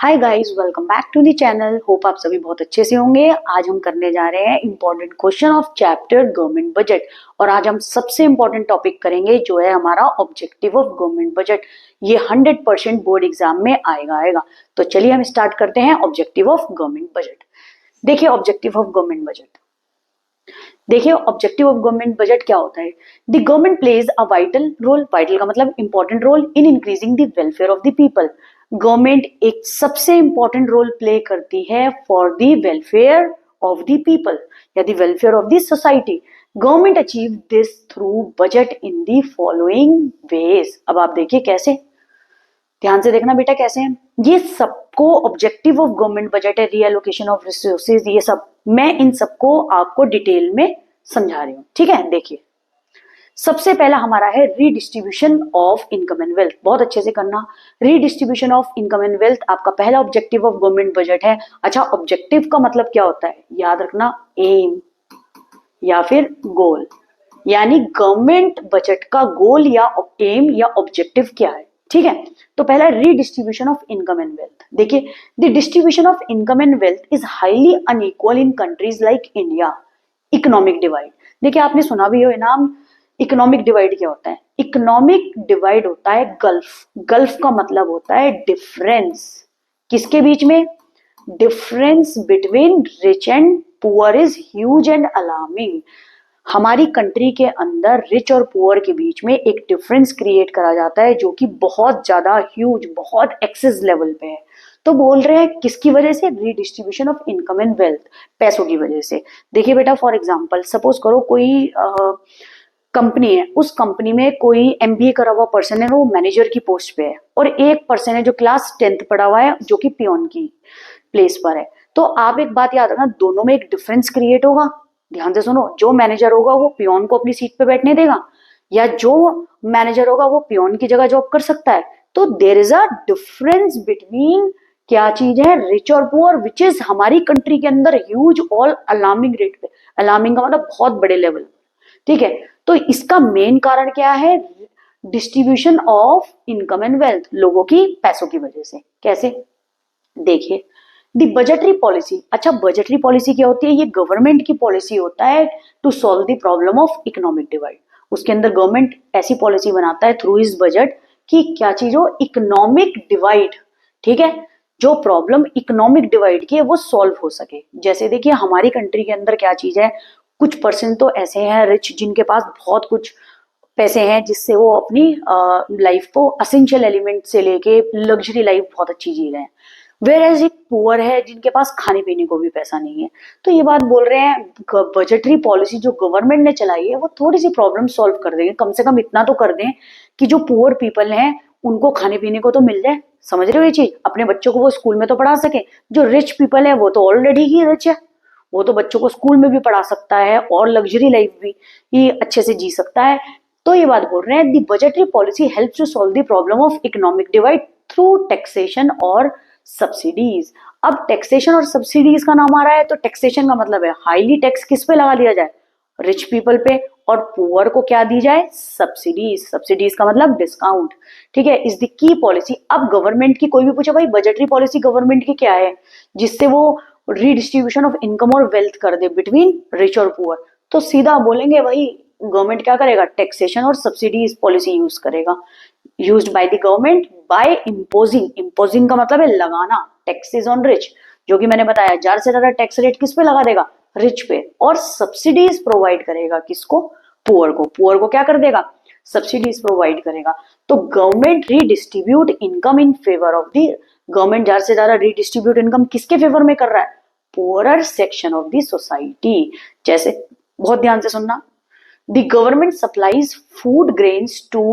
Hi guys, welcome back to the channel. Hope आप सभी बहुत अच्छे से होंगे। आज हम करने जा रहे हैं important question of chapter government budget. और आज हम सबसे इंपॉर्टेंट टॉपिक करेंगे जो है हमारा ऑब्जेक्टिव ऑफ गवर्नमेंट बजट। ये 100% बोर्ड एग्जाम में आएगा। तो चलिए हम स्टार्ट करते हैं ऑब्जेक्टिव ऑफ गवर्नमेंट बजट। देखिए ऑब्जेक्टिव ऑफ गवर्नमेंट बजट, देखिए ऑब्जेक्टिव ऑफ गवर्नमेंट बजट क्या होता है। The government plays a vital role, vital का मतलब important role, in increasing the welfare of the people. Government एक सबसे इंपॉर्टेंट रोल प्ले करती है for the welfare of the people या the welfare of the society. Government achieve this through budget in the following ways. अब आप देखिए कैसे, ध्यान से देखना बेटा कैसे है ये सबको। ऑब्जेक्टिव ऑफ गवर्नमेंट बजट है, रीएलोकेशन ऑफ रिसोर्सेज, ये सब मैं इन सबको आपको डिटेल में समझा रही हूँ। ठीक है, देखिए सबसे पहला हमारा है redistribution of income and wealth. बहुत अच्छे से करना, redistribution of income and wealth आपका पहला ऑब्जेक्टिव ऑफ गवर्नमेंट बजट है। अच्छा, ऑब्जेक्टिव का मतलब क्या होता है, याद रखना, एम या फिर गोल। यानी गवर्नमेंट बजट का गोल या एम या ऑब्जेक्टिव क्या है। ठीक है, तो पहला redistribution of income and wealth. देखिए the distribution of income and wealth is highly unequal in countries like India. Economic divide, देखिए आपने सुना भी हो नाम, इकोनॉमिक डिवाइड क्या होता है। इकोनॉमिक डिवाइड होता है गल्फ। गल्फ का मतलब होता है डिफरेंस, किसके बीच में, difference between rich and poor is huge and alarming. हमारी कंट्री के अंदर रिच और पुअर के बीच में एक डिफरेंस क्रिएट करा जाता है जो कि बहुत ज्यादा ह्यूज, बहुत एक्सेस लेवल पे है। तो बोल रहे हैं किसकी वजह से, redistribution of income and wealth, पैसों की वजह से। देखिए बेटा फॉर एग्जांपल सपोज करो कोई कंपनी है, उस कंपनी में कोई एमबीए करा हुआ पर्सन है, वो मैनेजर की पोस्ट पे है, और एक पर्सन है जो क्लास 10th पढ़ा हुआ है जो कि पियोन की प्लेस पर है। तो आप एक बात याद रखना, दोनों में एक डिफरेंस क्रिएट होगा। ध्यान से सुनो, जो मैनेजर होगा वो पियोन को अपनी सीट पे बैठने देगा, या जो मैनेजर होगा वो पियोन की जगह जॉब कर सकता है। तो there is a difference between क्या चीज है, रिच और पुअर, विच इज हमारी कंट्री के अंदर ह्यूज और अलार्मिंग रेट पे। अलार्मिंग का मतलब बहुत बड़े लेवल। ठीक है, तो इसका मेन कारण क्या है, distribution of income and wealth, लोगों की पैसों की वजह से। कैसे, देखिए द बजटरी पॉलिसी। अच्छा, बजटरी पॉलिसी क्या होती है, ये गवर्नमेंट की पॉलिसी होता है to solve the problem of economic divide. उसके अंदर गवर्नमेंट ऐसी पॉलिसी बनाता है थ्रू इस बजट कि क्या चीज हो, इकोनॉमिक डिवाइड। ठीक है, जो प्रॉब्लम इकोनॉमिक डिवाइड की है वो सॉल्व हो सके। जैसे देखिए हमारी कंट्री के अंदर क्या चीज है, कुछ परसेंट तो ऐसे हैं रिच जिनके पास बहुत कुछ पैसे हैं जिससे वो अपनी लाइफ को असेंशियल एलिमेंट से लेके लग्जरी लाइफ बहुत अच्छी जी रहे हैं। वेर एज एक पुअर है जिनके पास खाने पीने को भी पैसा नहीं है। तो ये बात बोल रहे हैं बजटरी पॉलिसी जो गवर्नमेंट ने चलाई है वो थोड़ी सी प्रॉब्लम सॉल्व कर देंगे, कम से कम इतना तो कर दें कि जो पुअर पीपल हैं उनको खाने पीने को तो मिल जाए। समझ रहे हो ये चीज, अपने बच्चों को वो स्कूल में तो पढ़ा सके। जो रिच पीपल है वो तो ऑलरेडी ही रिच है, वो तो बच्चों को स्कूल में भी पढ़ा सकता है और लग्जरी लाइफ भी ये अच्छे से जी सकता है। तो ये बात बोल रहे हैं, the budgetary policy helps to solve the problem of economic divide through taxation और सब्सिडीज। अब टैक्सेशन और सब्सिडीज का नाम आ रहा है, तो टैक्सेशन का मतलब है हाईली टैक्स किस पे लगा दिया जाए, रिच पीपल पे, और पुअर को क्या दी जाए, सब्सिडीज। सब्सिडीज का मतलब डिस्काउंट। ठीक है, इज द की पॉलिसी। अब गवर्नमेंट की कोई भी पूछे भाई बजटरी पॉलिसी गवर्नमेंट की क्या है जिससे वो रीडिस्ट्रीब्यूशन ऑफ इनकम और वेल्थ कर दे बिटवीन रिच और पुअर, तो सीधा बोलेंगे वही गवर्नमेंट क्या करेगा, टैक्सेशन और सब्सिडीज पॉलिसी यूज करेगा। Used by the government by imposing, imposing का मतलब है लगाना, टैक्सेस ऑन रिच, जो कि मैंने बताया ज्यादा से ज्यादा टैक्स रेट किस पे लगा देगा, रिच पे, और सब्सिडीज प्रोवाइड करेगा किसको, पुअर को। पुअर को क्या कर देगा, सब्सिडीज प्रोवाइड करेगा। तो government redistribute income in favour of the, government ज्यादा से ज्यादा रीडिस्ट्रीब्यूट इनकम किसके फेवर में कर रहा है, poorer section of the society. जैसे बहुत ध्यान से सुनना, the government supplies food grains to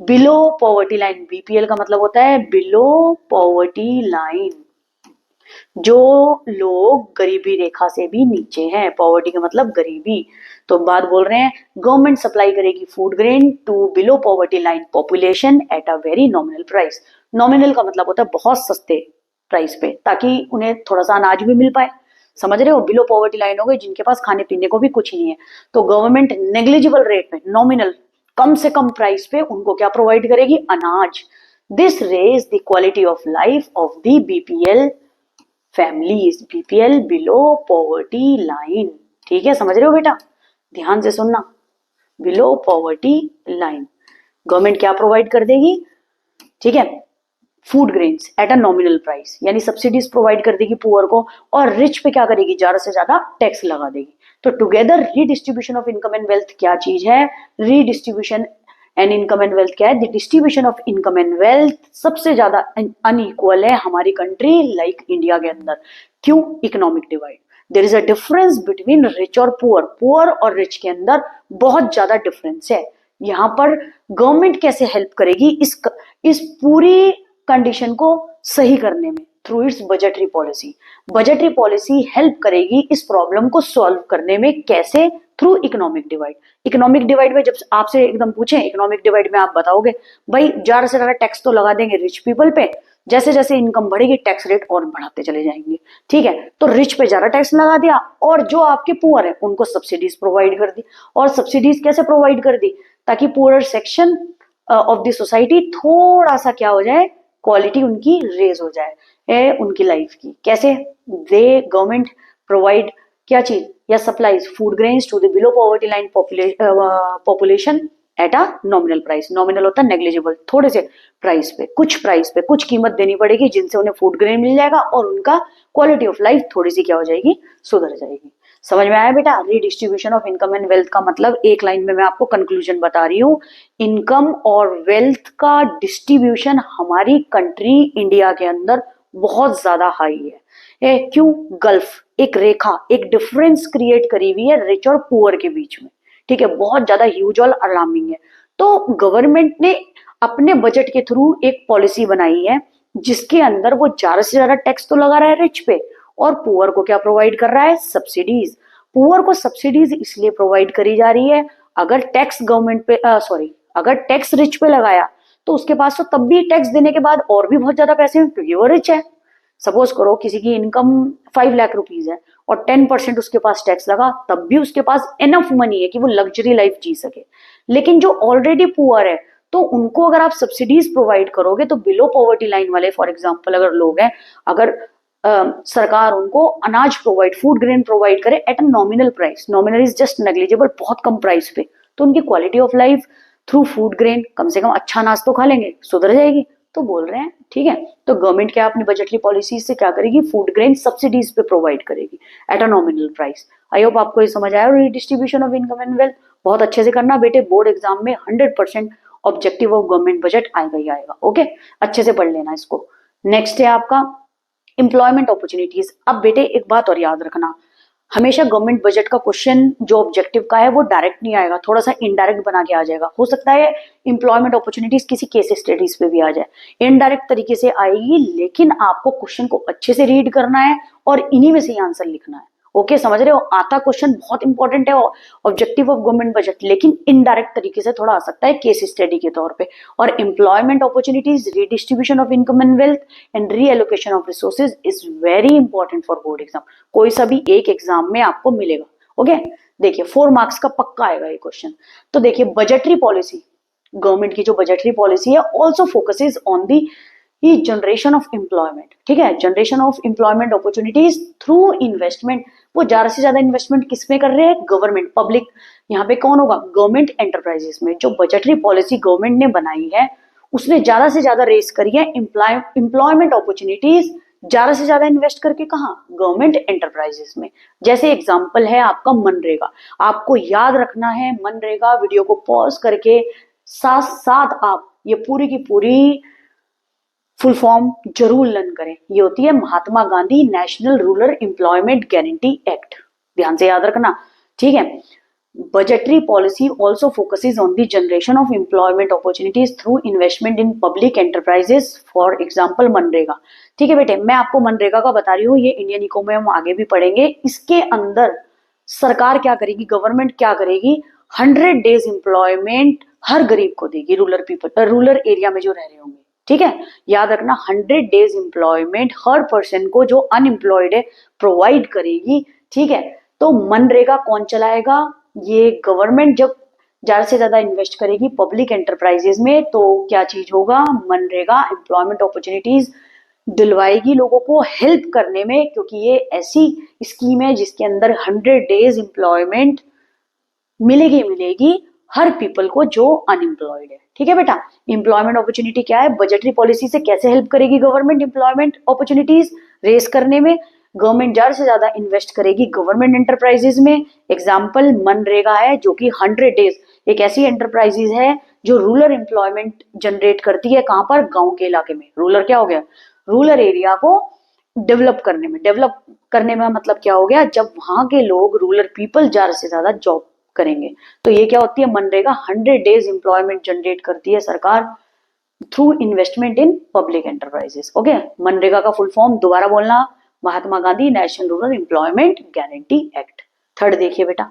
below poverty line. BPL का मतलब होता है बिलो पॉवर्टी लाइन, जो लोग गरीबी रेखा से भी नीचे हैं। पॉवर्टी का मतलब गरीबी। तो बात बोल रहे हैं गवर्नमेंट सप्लाई करेगी food grain to below poverty line population at a very nominal price. Nominal का मतलब होता है बहुत सस्ते प्राइस पे, ताकि उन्हें थोड़ा सा अनाज भी मिल पाए। समझ रहे हो, बिलो पॉवर्टी लाइन हो गई जिनके पास खाने पीने को भी कुछ नहीं है। तो गवर्नमेंट नेग्लिजिबल रेट पे, नॉमिनल, कम से कम प्राइस पे उनको क्या प्रोवाइड करेगी, अनाज। This raise the quality of life of the BPL families, BPL below poverty line. ठीक है, समझ रहे हो बेटा, ध्यान से सुनना। बिलो पॉवर्टी लाइन गवर्नमेंट क्या प्रोवाइड कर देगी, ठीक है, food grains at a nominal price, यानी सब्सिडीज प्रोवाइड कर देगी पुअर को, और रिच पे क्या करेगी, ज्यादा से ज्यादा टैक्स लगा देगी। तो together redistribution of income and wealth क्या चीज है, redistribution and income and wealth क्या है, the distribution of income and wealth सबसे ज्यादा अनइक्वल है हमारी कंट्री लाइक इंडिया के अंदर। क्यों, economic divide, there is a difference between rich और पुअर, पुअर और रिच के अंदर बहुत ज्यादा डिफरेंस है। यहाँ पर गवर्नमेंट कैसे हेल्प करेगी इस पूरी कंडीशन को सही करने में, through its budgetary policy. Budgetary policy help करेगी इस प्रॉब्लम को सॉल्व करने में, कैसे, through economic divide. Economic divide में जब आपसे एकदम पूछें इकोनॉमिक डिवाइड में, आप बताओगे भाई ज्यादा से ज्यादा टैक्स तो लगा देंगे रिच पीपल पे, जैसे जैसे इनकम बढ़ेगी टैक्स रेट और बढ़ाते चले जाएंगे। ठीक है, तो रिच पे ज्यादा टैक्स लगा दिया, और जो आपके पुअर है उनको सब्सिडीज प्रोवाइड कर दी। और सब्सिडीज कैसे प्रोवाइड कर दी, ताकि poor section of the society थोड़ा सा क्या हो जाए, क्वालिटी उनकी रेज हो जाए उनकी लाइफ की। कैसे, दे गवर्नमेंट प्रोवाइड क्या चीज, या supplies food grains to the below poverty line population at a nominal price. Nominal होता है नेग्लिजिबल, थोड़े से प्राइस पे, कुछ कीमत देनी पड़ेगी जिनसे उन्हें फूड ग्रेन मिल जाएगा और उनका क्वालिटी ऑफ लाइफ थोड़ी सी क्या हो जाएगी, सुधर जाएगी। समझ में आया बेटा, redistribution of income and wealth का मतलब एक लाइन में मैं आपको कंक्लूजन बता रही हूँ, इनकम और वेल्थ का डिस्ट्रीब्यूशन हमारी कंट्री इंडिया के अंदर बहुत ज्यादा हाई है। क्यों, गल्फ, एक रेखा, एक डिफरेंस क्रिएट करी हुई है रिच और पुअर के बीच में। ठीक है, बहुत ज्यादा ह्यूज और अलार्मिंग है। तो गवर्नमेंट ने अपने बजट के थ्रू एक पॉलिसी बनाई है जिसके अंदर वो ज्यादा से ज्यादा टैक्स तो लगा रहा है रिच पे, और पुअर को क्या प्रोवाइड कर रहा है, सब्सिडीज। पुअर को सब्सिडीज इसलिए प्रोवाइड करी जा रही है, अगर टैक्स गवर्नमेंट पे अगर टैक्स रिच पे लगाया तो उसके पास तो तब भी टैक्स देने के बाद और भी बहुत ज्यादा पैसे हैं क्योंकि वो रिच है। सपोज करो किसी की इनकम 5 लाख रुपीज है और 10% उसके पास टैक्स लगा, तब भी उसके पास एनफ मनी है कि वो लग्जरी लाइफ जी सके। लेकिन जो ऑलरेडी पुअर है, तो उनको अगर आप सब्सिडीज प्रोवाइड करोगे तो बिलो पॉवर्टी लाइन वाले, फॉर एग्जाम्पल अगर लोग हैं, अगर सरकार उनको अनाज प्रोवाइड, फूड ग्रेन प्रोवाइड करे at a nominal price, nominal is just negligible, बहुत कम प्राइस पे, तो उनकी quality of life through food grain कम से कम अच्छा अनाज तो खा लेंगे, सुधर जाएगी। तो बोल रहे हैं, ठीक है, तो गवर्नमेंट क्या अपनी बजटरी पॉलिसी से क्या करेगी, फूड ग्रेन सब्सिडीज पे प्रोवाइड करेगी eight a nominal price. I hope आपको ये समझ आया। Redistribution of income and wealth बहुत अच्छे से करना बेटे, बोर्ड एग्जाम में 100% ऑब्जेक्टिव ऑफ गवर्नमेंट बजट आएगा ही आएगा। ओके, अच्छे से पढ़ लेना इसको। नेक्स्ट है आपका एम्प्लॉयमेंट अपॉर्चुनिटीज। अब बेटे एक बात और याद रखना, हमेशा गवर्नमेंट बजट का क्वेश्चन जो ऑब्जेक्टिव का है वो डायरेक्ट नहीं आएगा, थोड़ा सा इनडायरेक्ट बना के आ जाएगा। हो सकता है एम्प्लॉयमेंट अपॉर्चुनिटीज किसी केस स्टडीज पे भी आ जाए, इनडायरेक्ट तरीके से आएगी, लेकिन आपको क्वेश्चन को अच्छे से रीड करना है और इन्हीं में से ही आंसर लिखना है। ओके, समझ रहे हो, आता क्वेश्चन बहुत इंपॉर्टेंट है ऑब्जेक्टिव ऑफ गवर्नमेंट बजट, लेकिन इनडायरेक्ट तरीके से थोड़ा आ सकता है केस स्टडी के तौर पे। और employment opportunities, redistribution of income and wealth and reallocation of resources is very important for board exam. कोई सा भी एक एग्जाम में आपको मिलेगा। ओके, देखिए 4 मार्क्स का पक्का आएगा ये क्वेश्चन। तो देखिए बजटरी पॉलिसी, गवर्नमेंट की जो बजटरी पॉलिसी है also focuses on the generation of employment. ठीक है, generation of employment opportunities through investment. वो ज्यादा से ज्यादा इन्वेस्टमेंट किसमें कर रहे हैं, गवर्नमेंट, पब्लिक। यहाँ पे कौन होगा, गवर्नमेंट एंटरप्राइजेस में। जो बजटरी पॉलिसी गवर्नमेंट ने बनाई है उसने ज्यादा से ज्यादा रेस करी है एम्प्लॉयमेंट अपॉर्चुनिटीज, ज्यादा से ज्यादा इन्वेस्ट करके कहा, गवर्नमेंट एंटरप्राइजेस में। जैसे एग्जांपल है आपका मनरेगा, आपको याद रखना है मनरेगा, वीडियो को पॉज करके साथ साथ आप ये पूरी की पूरी फुल फॉर्म जरूर लर्न करें। ये होती है Mahatma Gandhi national rural employment guarantee act, ध्यान से याद रखना। ठीक है, budgetary policy also focuses on the generation of employment opportunities through investment in public enterprises, for example MNREGA. ठीक है बेटे, मैं आपको मनरेगा का बता रही हूँ, ये इंडियन इको में हम आगे भी पढ़ेंगे। इसके अंदर सरकार क्या करेगी, गवर्नमेंट क्या करेगी, 100 डेज एम्प्लॉयमेंट हर गरीब को देगी, रूरल एरिया में जो रह रहे होंगे। ठीक है, याद रखना 100 डेज एम्प्लॉयमेंट हर पर्सन को जो अनएम्प्लॉयड है प्रोवाइड करेगी। ठीक है, तो मनरेगा कौन चलाएगा, ये गवर्नमेंट जब ज्यादा से ज्यादा इन्वेस्ट करेगी पब्लिक एंटरप्राइजेज में, तो क्या चीज होगा, मनरेगा एम्प्लॉयमेंट अपॉर्चुनिटीज दिलवाएगी लोगों को हेल्प करने में, क्योंकि ये ऐसी स्कीम है जिसके अंदर 100 डेज एम्प्लॉयमेंट मिलेगी हर पीपल को जो अनएम्प्लॉयड है। ठीक है बेटा, एम्प्लॉयमेंट अपॉर्चुनिटी क्या है, बजटरी पॉलिसी से कैसे हेल्प करेगी गवर्नमेंट एम्प्लॉयमेंट अपॉर्चुनिटीज रेस करने में। गवर्नमेंट ज्यादा से ज्यादा इन्वेस्ट करेगी गवर्नमेंट एंटरप्राइजेज में। एग्जाम्पल मनरेगा है जो कि 100 डेज एक ऐसी एंटरप्राइजेज है जो रूरल एम्प्लॉयमेंट जनरेट करती है। कहां पर, गांव के इलाके में। रूरल क्या हो गया, रूरल एरिया को डेवलप करने में मतलब क्या हो गया, जब वहां के लोग रूरल पीपल ज्यादा से ज्यादा जॉब करेंगे। तो ये क्या होती है, मनरेगा 100 डेज एम्प्लॉयमेंट जनरेट करती है सरकार through investment in public enterprises. Okay, MNREGA का फुल फॉर्म दोबारा बोलना, Mahatma Gandhi national rural employment guarantee act. Third देखिए बेटा,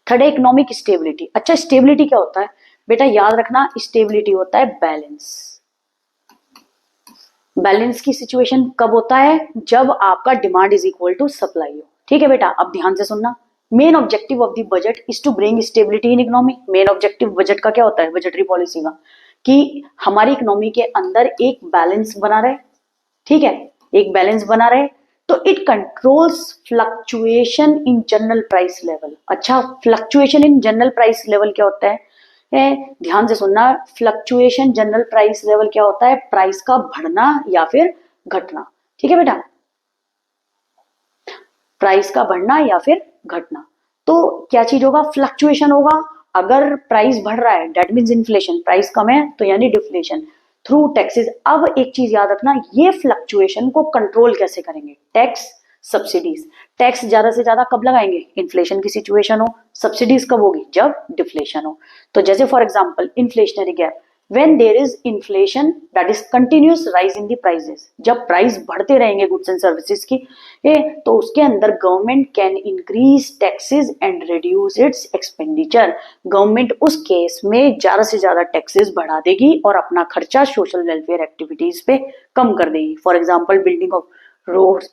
थर्ड है इकोनॉमिक स्टेबिलिटी। अच्छा, स्टेबिलिटी क्या होता है बेटा, याद रखना, स्टेबिलिटी होता है बैलेंस। बैलेंस की सिचुएशन कब होता है, जब आपका demand is equal to supply हो। ठीक है बेटा, अब ध्यान से सुनना, main objective of the budget is to bring stability in economy. Main objective budget का क्या होता है, बजटरी पॉलिसी का, कि हमारी इकोनॉमी के अंदर एक बैलेंस बना रहे। ठीक है, एक बैलेंस बना रहे, तो it controls fluctuation in general price level. अच्छा, fluctuation in general price level क्या होता है, ध्यान से सुनना, फ्लक्चुएशन जनरल प्राइस लेवल क्या होता है, प्राइस का बढ़ना या फिर घटना। ठीक है बेटा, प्राइस का बढ़ना या फिर घटना। तो क्या चीज होगा, फ्लक्चुएशन होगा। अगर प्राइस बढ़ रहा है दैट मीन्स इन्फ्लेशन, प्राइस कम है तो यानी डिफ्लेशन थ्रू टैक्सेस। अब एक चीज याद रखना, ये फ्लक्चुएशन को कंट्रोल कैसे करेंगे, टैक्स सब्सिडीज। टैक्स ज्यादा से ज्यादा कब लगाएंगे, इन्फ्लेशन की सिचुएशन हो। सब्सिडीज कब होगी, जब डिफ्लेशन हो। तो जैसे for example inflationary gap, when there is inflation, that is continuous rise in the prices, जब प्राइस बढ़ते रहेंगे गुड्स एंड सर्विसेज की, तो उसके अंदर government can increase taxes and reduce it's expenditure. Government उस केस में ज्यादा से ज्यादा टैक्सेस बढ़ा देगी और अपना खर्चा सोशल वेलफेयर एक्टिविटीज पे कम कर देगी। For example building of roads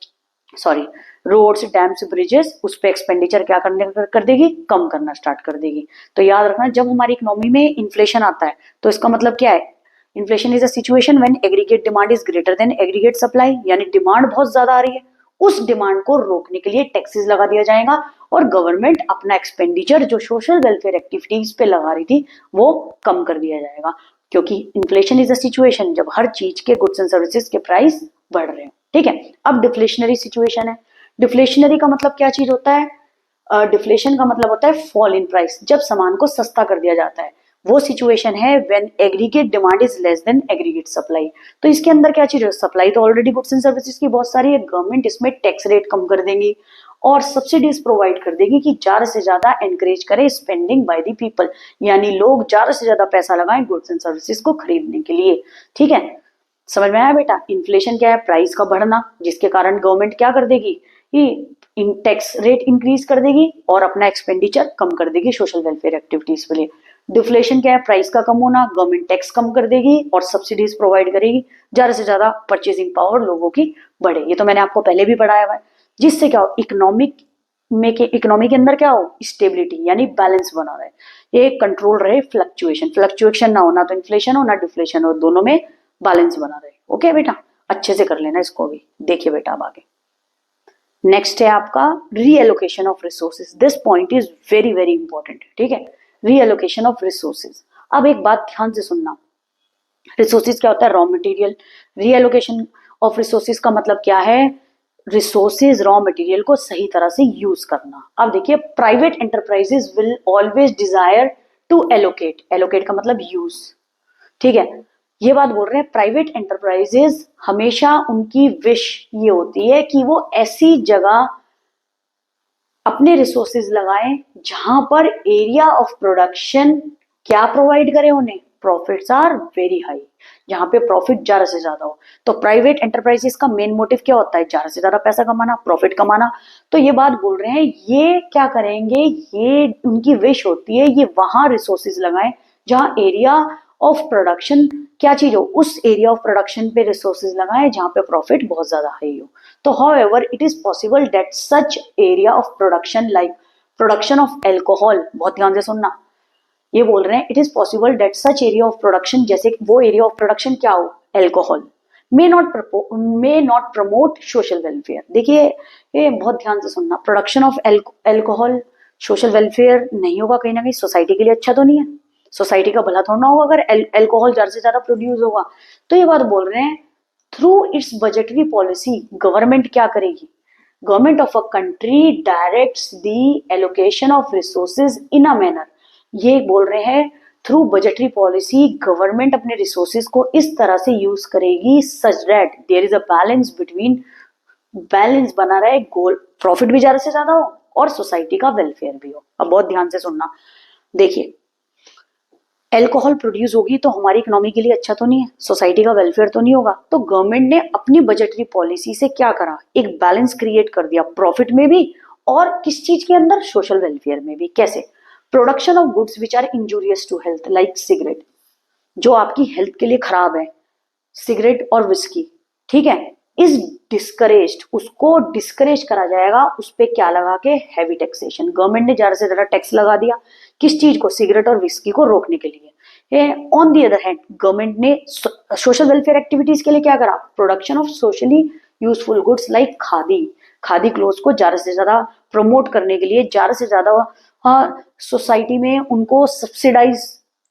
dams bridges, उस पर एक्सपेंडिचर क्या करने कर देगी, कम करना स्टार्ट कर देगी। तो याद रखना, जब हमारी इकोनॉमी में इन्फ्लेशन आता है तो इसका मतलब क्या है, inflation is a situation when aggregate demand is greater than aggregate supply, यानी डिमांड बहुत ज्यादा आ रही है, उस डिमांड को रोकने के लिए टैक्सेस लगा दिया जाएगा और गवर्नमेंट अपना एक्सपेंडिचर जो सोशल वेलफेयर एक्टिविटीज पे लगा रही थी वो कम कर दिया जाएगा। क्योंकि इन्फ्लेशन इज अ सिचुएशन जब हर चीज के गुड्स एंड सर्विसेज के प्राइस बढ़ रहे हैं। ठीक है, अब डिफ्लेशनरी सिचुएशन है। डिफ्लेशनरी का मतलब क्या चीज होता है, डिफ्लेशन का मतलब होता है फॉल इन प्राइस, जब सामान को सस्ता कर दिया जाता है। वो सिचुएशन है when aggregate demand is less than aggregate supply. तो इसके अंदर क्या चीज है, सप्लाई तो ऑलरेडी गुड्स एंड सर्विसेज की बहुत सारी है, गवर्नमेंट इसमें टैक्स रेट कम कर देंगी और सब्सिडीज प्रोवाइड कर देगी कि ज्यादा से ज्यादा एनकरेज करे स्पेंडिंग बाय द पीपल, यानी लोग ज्यादा से ज्यादा पैसा लगाएं गुड्स एंड सर्विसेज को खरीदने के लिए। ठीक है, समझ में आया बेटा। इन्फ्लेशन क्या है, प्राइस का बढ़ना, जिसके कारण गवर्नमेंट क्या कर देगी, टैक्स रेट इंक्रीज कर देगी और अपना एक्सपेंडिचर कम कर देगी सोशल वेलफेयर एक्टिविटीज के लिए। डिफ्लेशन क्या है, प्राइस का कम होना, गवर्नमेंट टैक्स कम कर देगी और सब्सिडीज प्रोवाइड करेगी, ज्यादा से ज्यादा परचेसिंग पावर लोगों की बढ़े। ये तो मैंने आपको पहले भी पढ़ाया हुआ है। जिससे क्या हो, इकोनॉमी के अंदर क्या हो, स्टेबिलिटी यानी बैलेंस बना रहे, ये कंट्रोल रहे, फ्लक्चुएशन ना होना, तो इन्फ्लेशन हो ना डिफ्लेशन हो, दोनों में बैलेंस बना रहे। ओके बेटा, अच्छे से कर लेना इसको भी। देखिए बेटा अब आगे नेक्स्ट है आपका reallocation of resources. This point is very very important. ठीक है, रीएलोकेशन ऑफ रिसोर्सेज। अब एक बात ध्यान से सुनना, रिसोर्सेज क्या होता है, raw material. Reallocation of resources का मतलब क्या है, रिसोर्सेज रॉ मटेरियल को सही तरह से यूज करना। अब देखिए, private enterprises will always desire to allocate का मतलब यूज। ठीक है, ये बात बोल रहे हैं, प्राइवेट एंटरप्राइजेज हमेशा उनकी विश ये होती है कि वो ऐसी जगह अपने रिसोर्सेज लगाएं जहां पर एरिया ऑफ प्रोडक्शन क्या प्रोवाइड करे उन्हें, प्रॉफिट्स आर वेरी हाई, जहां पे प्रॉफिट ज्यादा से ज्यादा हो। तो प्राइवेट एंटरप्राइजेस का मेन मोटिव क्या होता है, ज्यादा से ज्यादा पैसा कमाना, प्रॉफिट कमाना। तो ये बात बोल रहे हैं, ये क्या करेंगे, ये उनकी विश होती है ये वहां रिसोर्सेज लगाएं जहां एरिया ऑफ प्रोडक्शन क्या चीज हो, उस एरिया ऑफ प्रोडक्शन पे रिसोर्सेज लगाएं जहां पे प्रॉफिट बहुत ज्यादा हाई हो। तो however it is possible that such area of production like production of alcohol, बहुत ध्यान से सुनना, ये बोल रहे हैं it is possible that such area of production, जैसे वो एरिया ऑफ प्रोडक्शन क्या हो, alcohol, may not promote social welfare. देखिए ये बहुत ध्यान से सुनना, production of alcohol social welfare नहीं होगा, कहीं ना कहीं सोसाइटी के लिए अच्छा तो नहीं है, सोसाइटी का भला थोड़ा ना होगा अगर एल्कोहल ज्यादा से ज्यादा प्रोड्यूस होगा। तो ये बात बोल रहे हैं through its budgetary policy government क्या करेगी, government of a country directs the allocation of resources in a manner, ये बोल रहे हैं थ्रू बजटरी पॉलिसी गवर्नमेंट अपने रिसोर्सेज को इस तरह से यूज करेगी such that there is a balance between, balance बना रहे, गोल प्रॉफिट भी ज्यादा से ज्यादा हो और सोसाइटी का वेलफेयर भी हो। अब बहुत ध्यान से सुनना, देखिए एल्कोहल प्रोड्यूस होगी तो हमारी इकोनॉमी के लिए अच्छा तो नहीं है, सोसाइटी का वेलफेयर तो नहीं होगा। तो गवर्नमेंट ने अपनी बजटरी पॉलिसी से क्या करा, एक बैलेंस क्रिएट कर दिया प्रॉफिट में भी और किस चीज के अंदर, सोशल वेलफेयर में भी। कैसे, production of goods which are injurious to health like cigarette, जो आपकी हेल्थ के लिए खराब है, सिगरेट और विस्की, ठीक है, इज डिस्करेज्ड, उसको डिस्करेज करा जाएगा, उस पे क्या लगा के, हैवी टैक्सेशन। गवर्नमेंट ने ज्यादा से ज्यादा टैक्स लगा दिया किस चीज को, सिगरेट और विस्की को रोकने के लिए। On the other hand government ने सोशल वेलफेयर एक्टिविटीज के लिए क्या करा, production of socially useful goods like khadi, khadi clothes को ज्यादा से ज्यादा प्रमोट करने के लिए, ज्यादा से ज्यादा सोसाइटी में उनको सब्सिडाइज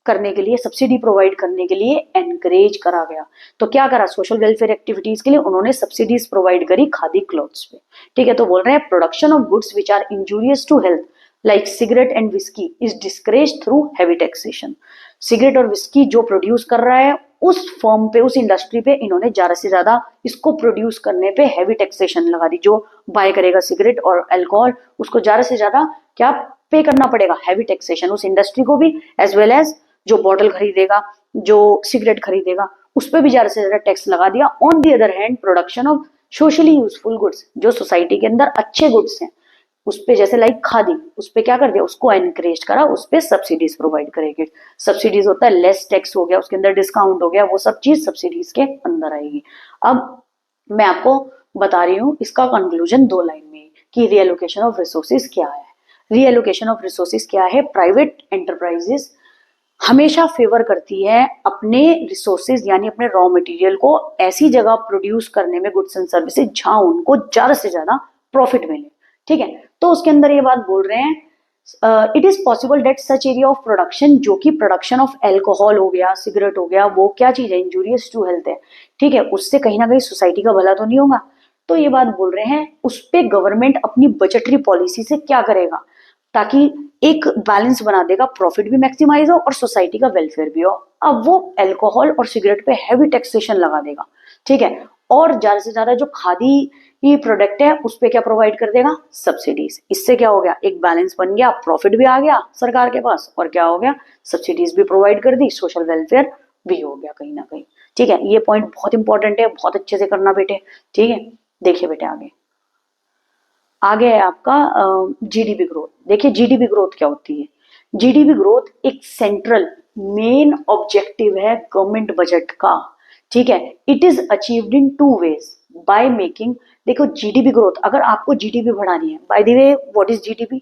करने के लिए, सब्सिडी प्रोवाइड करने के लिए एनकरेज करा गया। तो क्या करा, सोशल वेलफेयर एक्टिविटीज के लिए उन्होंने सब्सिडीज प्रोवाइड करी खादी क्लॉथ्स पे, ठीक है। तो बोल रहे हैं production of goods which are injurious to health like cigarette and whisky is discourage through heavy taxation. Cigarette और विस्की जो प्रोड्यूस कर रहा है उस फर्म पे, उस इंडस्ट्री पे इन्होंने ज्यादा से ज्यादा इसको प्रोड्यूस करने पे हैवी टैक्सेशन लगा दी। जो बाय करेगा सिगरेट और अल्कोहल उसको ज्यादा से ज्यादा क्या पे करना पड़ेगा, हैवी टैक्सेशन, उस इंडस्ट्री को भी एज वेल एज जो बॉटल खरीदेगा, जो सिगरेट खरीदेगा, उस पर भी ज्यादा से ज्यादा टैक्स लगा दिया। On the other hand production of socially useful goods, जो सोसाइटी के अंदर अच्छे गुड्स हैं उस पे, जैसे लाइक खादी, उस पे क्या कर दिया, उसको एनकरेज करा, उस पे सब्सिडीज प्रोवाइड करेगी। सब्सिडीज होता है लेस टैक्स हो गया, उसके अंदर डिस्काउंट हो गया, वो सब चीज सब्सिडीज के अंदर आएगी। अब मैं आपको बता रही हूँ इसका कंक्लूजन दो लाइन में कि रीएलोकेशन ऑफ रिसोर्सेज क्या है। रीएलोकेशन ऑफ रिसोर्सेज क्या है, प्राइवेट एंटरप्राइजेस हमेशा फेवर करती है अपने रिसोर्सेज यानी अपने रॉ मटेरियल को ऐसी जगह प्रोड्यूस करने में, गुड्स एंड सर्विसेज, जहां उनको ज्यादा से ज्यादा प्रॉफिट मिले, ठीक है। तो उसके अंदर ये बात बोल रहे हैं it is possible that such area of production, जो कि प्रोडक्शन ऑफ एल्कोहल हो गया, सिगरेट हो गया, वो क्या चीज है, इंजूरियस टू हेल्थ है, ठीक है, उससे कहीं ना कहीं सोसाइटी का भला तो नहीं होगा। तो ये बात बोल रहे हैं उस पे गवर्नमेंट अपनी बजटरी पॉलिसी से क्या करेगा, ताकि एक बैलेंस बना देगा, प्रॉफिट भी मैक्सिमाइज हो और सोसाइटी का वेलफेयर भी हो। अब वो अल्कोहल और सिगरेट पे हैवी टैक्सेशन लगा देगा, ठीक है, और ज्यादा से ज्यादा जो खादी ये प्रोडक्ट है उस पे क्या प्रोवाइड कर देगा, सब्सिडीज। इससे क्या हो गया, एक बैलेंस बन गया, प्रॉफिट भी आ गया सरकार के पास और क्या हो गया, सब्सिडीज भी प्रोवाइड कर दी, सोशल वेलफेयर भी हो गया कहीं ना कहीं, ठीक है। ये पॉइंट बहुत इंपॉर्टेंट है, बहुत अच्छे से करना बेटे, ठीक है। देखिए बेटे आगे, आगे है आपका जीडीपी ग्रोथ। देखिए जीडीपी ग्रोथ क्या होती है, जीडीपी ग्रोथ एक सेंट्रल मेन ऑब्जेक्टिव है गवर्नमेंट बजट का, ठीक है। It is achieved in two ways by making, देखो जीडीपी ग्रोथ, अगर आपको जीडीपी बढ़ानी है, by the way what is GDP,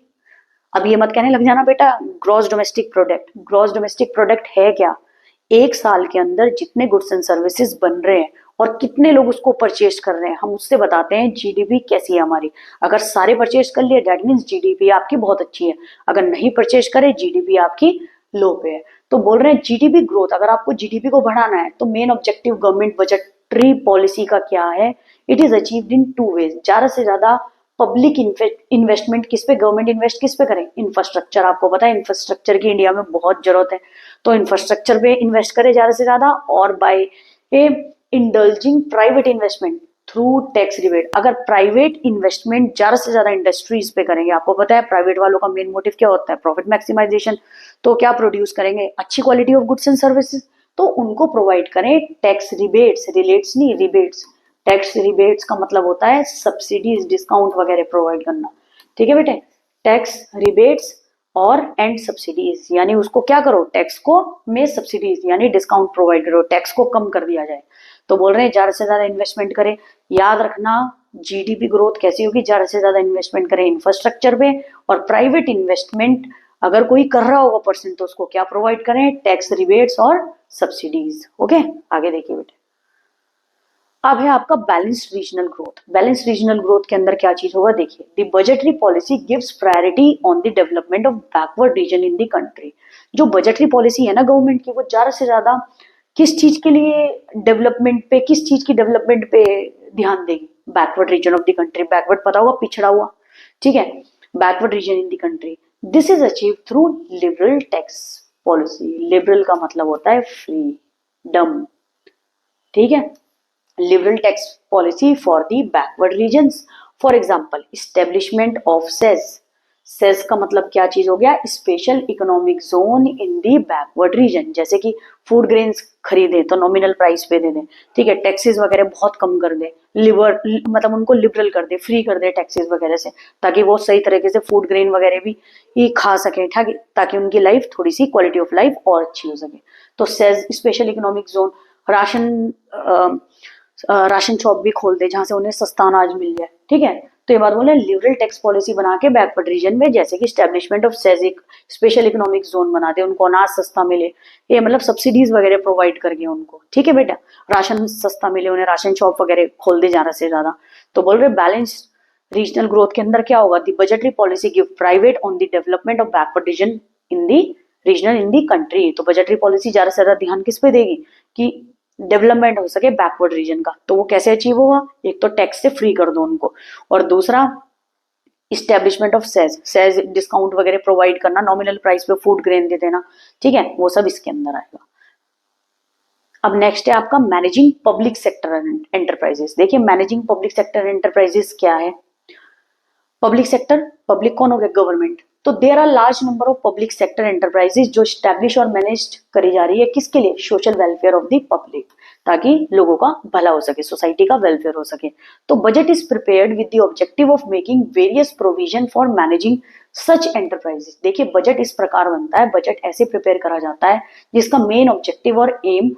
अब ये मत कहने लग जाना बेटा gross domestic product, gross domestic product है क्या, एक साल के अंदर जितने गुड्स एंड सर्विसेज बन रहे हैं और कितने लोग उसको परचेज कर रहे हैं, हम उससे बताते हैं जीडीपी कैसी है हमारी। अगर सारे परचेज कर लिए दैट मीन्स जीडीपी आपकी बहुत अच्छी है, अगर नहीं परचेज करे जीडीपी आपकी लो पे है। तो बोल रहे हैं जीडीपी ग्रोथ, अगर आपको जीडीपी को बढ़ाना है तो main objective government budgetary policy का क्या है, it is achieved in two ways, ज्यादा से ज्यादा पब्लिक इन्वेस्टमेंट किस पे, गवर्नमेंट इन्वेस्ट किस पे करें, इंफ्रास्ट्रक्चर। आपको पता है इंफ्रास्ट्रक्चर की इंडिया में बहुत जरूरत है, तो इंफ्रास्ट्रक्चर पे इन्वेस्ट करे ज्यादा से ज्यादा, और by a indulging private investment through tax rebate. अगर प्राइवेट इन्वेस्टमेंट ज्यादा से ज्यादा इंडस्ट्रीज पे करेंगे, आपको पता है प्राइवेट वालों का मेन मोटिव क्या होता है, प्रॉफिट मैक्सिमाइजेशन, तो क्या प्रोड्यूस करेंगे, अच्छी quality of goods and services, तो उनको प्रोवाइड करें टैक्स रिबेट्स, रिलेट्स नहीं रिबेट्स, टैक्स रिबेट्स का मतलब होता है सब्सिडीज, डिस्काउंट वगैरह प्रोवाइड करना, ठीक है बेटे। टैक्स रिबेट्स और एंड सब्सिडीज, यानी उसको क्या करो, टैक्स को में सब्सिडीज यानी डिस्काउंट प्रोवाइड करो, टैक्स को कम कर दिया जाए। तो बोल रहे हैं ज्यादा से ज्यादा इन्वेस्टमेंट करें, याद रखना जीडीपी ग्रोथ कैसी होगी, ज्यादा से ज्यादा इन्वेस्टमेंट करें इंफ्रास्ट्रक्चर पे, और प्राइवेट इन्वेस्टमेंट अगर कोई कर रहा होगा पर्सन तो उसको क्या प्रोवाइड करें, टैक्स रिबेट्स और सब्सिडीज। ओके, आगे देखिए बेटे। अब है आपका balanced regional growth. Balanced regional growth के अंदर क्या चीज होगा, देखिए, the budgetary policy gives priority on the development of backward region in the country. जो बजटरी पॉलिसी है ना गवर्नमेंट की, वो ज्यादा से ज्यादा किस चीज के लिए डेवलपमेंट पे, किस चीज की डेवलपमेंट पे ध्यान देगी, backward region of the country. Backward पता होगा, पिछड़ा हुआ, ठीक है, backward region in the country. This is achieve through liberal tax policy. Liberal का मतलब होता है फ्रीडम, ठीक है, liberal tax policy for the backward regions. For example, establishment of SEZ. SEZ का मतलब क्या चीज हो गया, special economic zone in the backward region. जैसे कि फूड ग्रेन्स खरीदे तो नॉमिनल प्राइस पे दे दें, ठीक है, टैक्सेस वगैरह बहुत कम कर दे, लिबर मतलब उनको लिबरल कर दे, फ्री कर दे टैक्सेस वगैरह से, ताकि वो सही तरीके से फूड ग्रेन वगैरह भी ही खा सके, ताकि उनकी लाइफ थोड़ी सी क्वालिटी ऑफ लाइफ और अच्छी हो सके। तो सेस special economic zone. Ration shop भी खोल दे जहां से उन्हें सस्ता अनाज मिल जाए, ठीक है। तो ये बात बोले, लिबरल टैक्स पॉलिसी बना के बैकवर्ड रीजन में, जैसे कि establishment of SEZ special economic zone बना दे, उनको अनाज सस्ता मिले, ये मतलब सब्सिडीज वगैरह प्रोवाइड करके उनको, ठीक है बेटा, राशन सस्ता मिले उन्हें, राशन शॉप वगैरह खोल दे ज्यादा से ज्यादा। तो बोल रहे बैलेंस रीजनल ग्रोथ के अंदर क्या होगा, the budgetary policy give private on the development of backward region in the regional in the country. तो बजटरी पॉलिसी ज्यादा से ज्यादा ध्यान किस पे देगी कि डेवलपमेंट हो सके बैकवर्ड रीजन का। तो वो कैसे अचीव होगा, एक तो टैक्स से फ्री कर दो उनको, और दूसरा establishment of says, says discount वगैरह प्रोवाइड करना, नॉमिनल प्राइस पे फूड ग्रेन दे देना, ठीक है, वो सब इसके अंदर आएगा। अब नेक्स्ट है आपका मैनेजिंग पब्लिक सेक्टर एंटरप्राइजेस। देखिए, मैनेजिंग पब्लिक सेक्टर एंटरप्राइजेस क्या है। पब्लिक सेक्टर, पब्लिक कौन हो गया, गवर्नमेंट। तो there are large number of public sector enterprises जो स्टैब्लिश और मैनेज करी जा रही है, किसके लिए, social welfare of the public, ताकि लोगों का भला हो सके, सोसाइटी का वेलफेयर हो सके। तो budget is prepared with the objective of making various provision for managing such enterprises. देखिए, बजट इस प्रकार बनता है, बजट ऐसे प्रिपेयर करा जाता है जिसका मेन ऑब्जेक्टिव और एम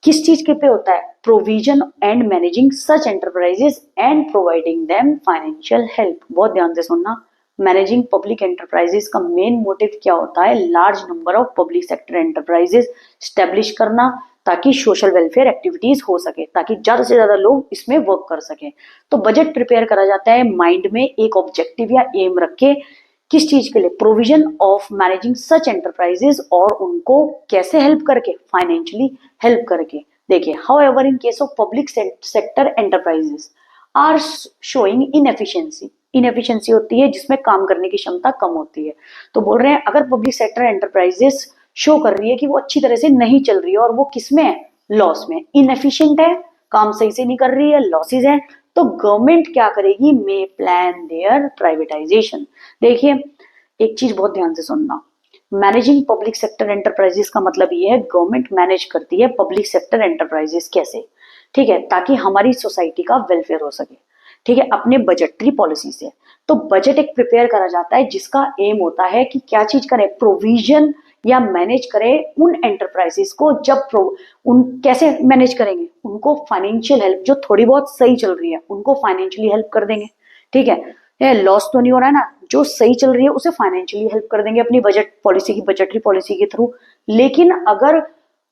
किस चीज के पे होता है, provision and managing such enterprises and providing them financial help. बहुत ध्यान से सुनना, मैनेजिंग पब्लिक एंटरप्राइजेस का मेन मोटिव क्या होता है, large number of public sector enterprises establish करना, ताकि सोशल वेलफेयर एक्टिविटीज हो सके, ताकि ज्यादा से ज्यादा लोग इसमें वर्क कर सके। तो बजट प्रिपेयर करा जाता है माइंड में एक ऑब्जेक्टिव या एम रख के, किस चीज के लिए, provision of managing such enterprises, और उनको कैसे हेल्प करके, फाइनेंशियली हेल्प करके। देखिए, however in case of public sector enterprises are showing inefficiency, inefficiency होती है जिसमें काम करने की क्षमता कम होती है। तो बोल रहे हैं अगर पब्लिक सेक्टर एंटरप्राइजेस शो कर रही है कि वो अच्छी तरह से नहीं चल रही है और वो किसमें है, लॉस में, इनएफिशिएंट है, काम सही से नहीं कर रही है, लॉसेज है, तो गवर्नमेंट क्या करेगी, मे प्लान देयर प्राइवेटाइजेशन। देखिए, एक चीज बहुत ध्यान से सुनना, मैनेजिंग पब्लिक सेक्टर एंटरप्राइजेस का मतलब ये है गवर्नमेंट मैनेज करती है पब्लिक सेक्टर एंटरप्राइजेस कैसे, ठीक है, ताकि हमारी सोसाइटी का वेलफेयर हो सके, ठीक है, अपने बजटरी पॉलिसी से। तो बजट एक प्रिपेयर करा जाता है जिसका एम होता है कि क्या चीज करें, प्रोविजन या मैनेज करें उन एंटरप्राइजेस को, जब उन कैसे मैनेज करेंगे, उनको फाइनेंशियल हेल्प, जो थोड़ी बहुत सही चल रही है उनको फाइनेंशियली हेल्प कर देंगे, ठीक है, लॉस तो नहीं हो रहा है ना, जो सही चल रही है उसे फाइनेंशियली हेल्प कर देंगे अपनी बजट पॉलिसी की, बजटरी पॉलिसी के थ्रू। लेकिन अगर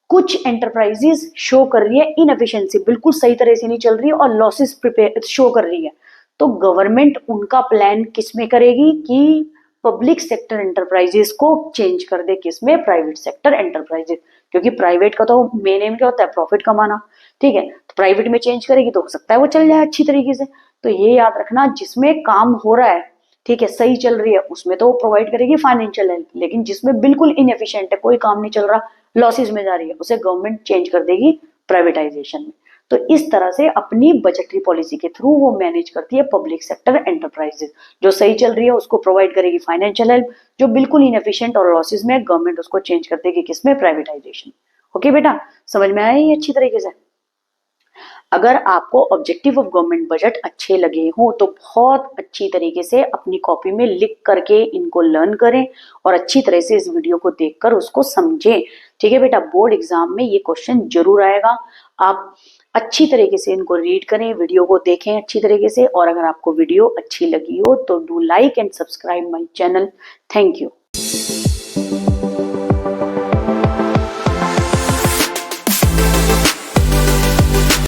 कुछ एंटरप्राइजेस शो कर रही है इनएफिशिएंसी, बिल्कुल सही तरह से नहीं चल रही है और लॉसेस प्रिपेयर शो कर रही है, तो गवर्नमेंट उनका प्लान किसमें करेगी कि पब्लिक सेक्टर एंटरप्राइजेस को चेंज कर दे, किसमें, प्राइवेट सेक्टर एंटरप्राइजेस, क्योंकि प्राइवेट का तो मेन एम क्या होता है, प्रॉफिट कमाना, ठीक है, तो प्राइवेट में चेंज करेगी तो हो सकता है वो चल जाए अच्छी तरीके से। तो ये याद रखना, जिसमें काम हो रहा है, ठीक है, सही चल रही है, उसमें तो वो प्रोवाइड करेगी फाइनेंशियल हेल्प, लेकिन जिसमें बिल्कुल इनएफिशिएंट है, कोई काम नहीं चल रहा, लॉसेज में जा रही है, उसे गवर्नमेंट चेंज कर देगी प्राइवेटाइजेशन में। तो इस तरह से अपनी बजटरी पॉलिसी के थ्रू वो मैनेज करती है पब्लिक सेक्टर एंटरप्राइजेस, जो सही चल रही है उसको प्रोवाइड करेगी फाइनेंशियल हेल्प, जो बिल्कुल इनएफिशिएंट और लॉसेज में गवर्नमेंट उसको चेंज कर देगी, किसमें, प्राइवेटाइजेशन। ओके बेटा, समझ में आया ये अच्छी तरीके से। अगर आपको ऑब्जेक्टिव ऑफ गवर्नमेंट बजट अच्छे लगे हो तो बहुत अच्छी तरीके से अपनी कॉपी में लिख करके इनको लर्न करें और अच्छी तरह से इस वीडियो को देखकर उसको समझें, ठीक है बेटा। बोर्ड एग्जाम में ये क्वेश्चन जरूर आएगा, आप अच्छी तरीके से इनको रीड करें, वीडियो को देखें अच्छी तरीके से, और अगर आपको वीडियो अच्छी लगी हो तो do like and subscribe my channel. Thank you.